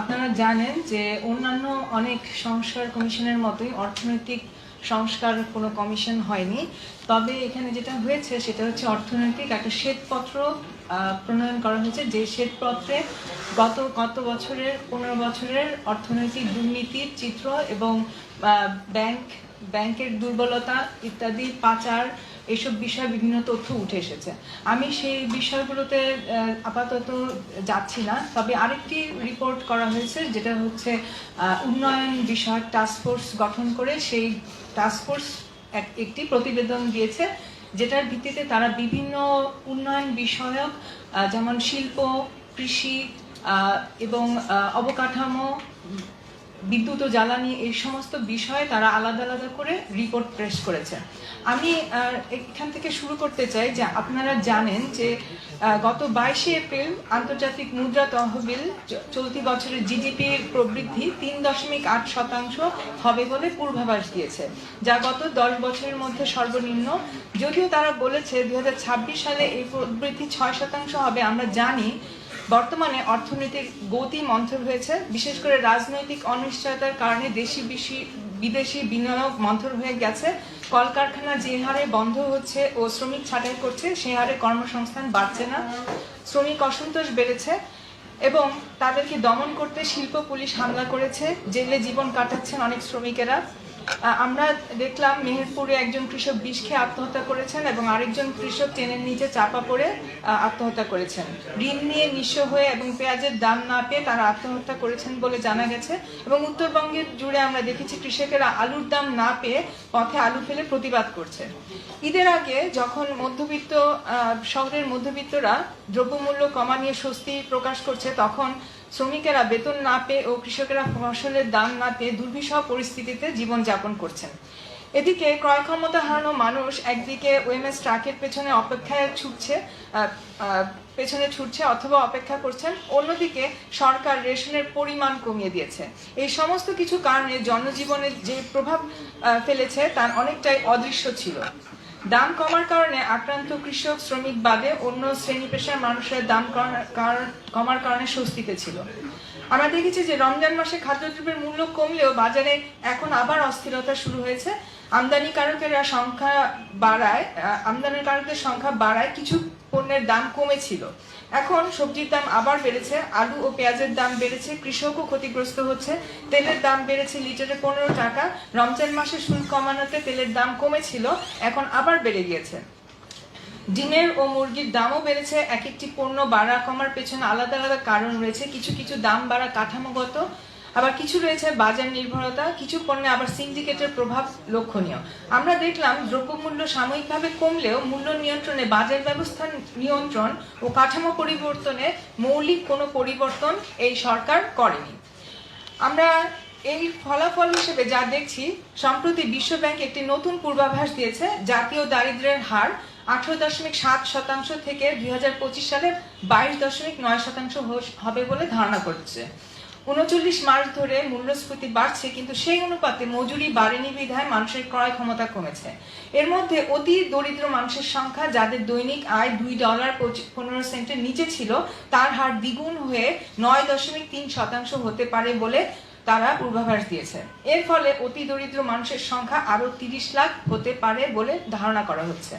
আপনারা জানেন যে অন্যান্য অনেক সংস্কার কমিশনের মতোই অর্থনৈতিক সংস্কার কোনো কমিশন হয়নি, তবে এখানে যেটা হয়েছে সেটা হচ্ছে অর্থনৈতিক একটা শ্বেতপত্র প্রণয়ন করা হয়েছে, যে শ্বেতপত্রে গত বছরের 15 বছরের অর্থনৈতিক দুর্নীতির চিত্র এবং ব্যাংকের দুর্বলতা ইত্যাদি, পাচার, এইসব বিষয়ে বিভিন্ন তথ্য উঠে এসেছে। আমি সেই বিষয়গুলোতে আপাতত যাচ্ছি না, তবে আরেকটি রিপোর্ট করা হয়েছে যেটা হচ্ছে উন্নয়ন বিষয়ক টাস্কফোর্স গঠন করে সেই টাস্কফোর্স একটি প্রতিবেদন দিয়েছে, যেটার ভিত্তিতে তারা বিভিন্ন উন্নয়ন বিষয়ক যেমন শিল্প, কৃষি এবং অবকাঠামো, বিদ্যুৎ ও জ্বালানি, এই সমস্ত বিষয়ে তারা আলাদা আলাদা করে রিপোর্ট পেশ করেছে। আমি এখান থেকে শুরু করতে চাই যে আপনারা জানেন যে গত 22শে এপ্রিল আন্তর্জাতিক মুদ্রা তহবিল চলতি বছরের জিডিপির প্রবৃদ্ধি 3.8% হবে বলে পূর্বাভাস দিয়েছে, যা গত 10 বছরের মধ্যে সর্বনিম্ন। যদিও তারা বলেছে 2026 সালে এই প্রবৃদ্ধি 6% হবে। আমরা জানি বর্তমানে অর্থনৈতিক গতি মন্থর হয়েছে, বিশেষ করে রাজনৈতিক অনিশ্চয়তার কারণে দেশি বিদেশি বিনিয়োগ মন্থর হয়ে গেছে। কলকারখানা যে হারে বন্ধ হচ্ছে ও শ্রমিক ছাঁটাই করছে, সে হারে কর্মসংস্থান বাড়ছে না, শ্রমিক অসন্তোষ বেড়েছে এবং তাদেরকে দমন করতে শিল্প পুলিশ হামলা করেছে, জেলে জীবন কাটাচ্ছেন অনেক শ্রমিকেরা। আমরা দেখলাম মেহেরপুরে একজন কৃষক বিষ খেয়ে আত্মহত্যা করেছেন এবং আরেকজন কৃষক ট্রেনের নিচে চাপা পড়ে আত্মহত্যা করেছেন। ঋণ নিয়ে নিঃস্ব হয়ে এবং পেঁয়াজের দাম না পেয়ে তারা আত্মহত্যা করেছেন বলে জানা গেছে। এবং উত্তরবঙ্গের জুড়ে আমরা দেখেছি কৃষকেরা আলুর দাম না পেয়ে পথে আলু ফেলে প্রতিবাদ করছে। ঈদের আগে যখন শহরের মধ্যবিত্তরা দ্রব্যমূল্য কমা নিয়ে স্বস্তি প্রকাশ করছে, তখন শ্রমিকেরা বেতন না পেয়ে ও কৃষকেরা ফসলের দাম না পেয়ে দুর্বিষহ পরিস্থিতিতে জীবনযাপন করছেন। এদিকে ক্রয় ক্ষমতা হারানো মানুষ একদিকে ওএমএস ট্রাকের পেছনে ছুটছে অথবা অপেক্ষা করছেন, অন্যদিকে সরকার রেশনের পরিমাণ কমিয়ে দিয়েছে। এই সমস্ত কিছু কারণে জনজীবনে যে প্রভাব ফেলেছে তার অনেকটাই অদৃশ্য ছিল। দাম কমার কারণে আক্রান্ত কৃষক, শ্রমিক বাদে অন্য শ্রেণী পেশার মানুষের দাম কমার কারণে স্বস্তিতে ছিল। আমরা দেখেছি যে রমজান মাসে খাদ্যদ্রব্যের মূল্য কমলেও বাজারে এখন আবার অস্থিরতা শুরু হয়েছে। আমদানিকারকদের সংখ্যা বাড়ায় কিছু পণ্যের দাম কমেছিল, এখন সবজির দাম আবার বেড়েছে। আলু ও পেঁয়াজের দাম বেড়েছে, কৃষকও ক্ষতিগ্রস্ত হচ্ছে। তেলের দাম বেড়েছে লিটারে 15 টাকা। রমজান মাসে শুল্ক কমানোতে তেলের দাম কমেছিল, এখন আবার বেড়ে গিয়েছে। ডিমের ও মুরগির দামও বেড়েছে। এক একটি পণ্য বাড়া কমার পেছনে আলাদা আলাদা কারণ রয়েছে। কিছু দাম বাড়া কাঠামোগত, আবার কিছু রয়েছে বাজার নির্ভরতা, কিছু পণ্যে আবার সিন্ডিকেটের প্রভাব লক্ষণীয়। আমরা দেখলাম দ্রব্যমূল্য সাময়িকভাবে কমলেও মূল্য নিয়ন্ত্রণে বাজার ব্যবস্থা নিয়ন্ত্রণ ও কাঠামো পরিবর্তনে মৌলিক কোনো পরিবর্তন এই সরকার করেনি। আমরা এই ফলাফল হিসেবে যা দেখছি, সম্প্রতি বিশ্বব্যাংক একটি নতুন পূর্বাভাস দিয়েছে। জাতীয় দারিদ্র্যের হার 18.7% থেকে 2025 সালে 22.9% হবে বলে ধারণা করছে। 39 মাস ধরে মূল্যস্ফীতি বাড়ছে, কিন্তু সেই অনুপাতে মজুরি বাড়েনি বিধায় মানুষের ক্রয় ক্ষমতা কমেছে। এর মধ্যে অতি দরিদ্র মানুষের সংখ্যা, যাদের দৈনিক আয় $2.15 নিচে ছিল, তার হার দ্বিগুণ হয়ে 9.3% হতে পারে বলে তারা পূর্বাভাস দিয়েছে। এর ফলে অতি দরিদ্র মানুষের সংখ্যা আরো 30 লাখ হতে পারে বলে ধারণা করা হচ্ছে।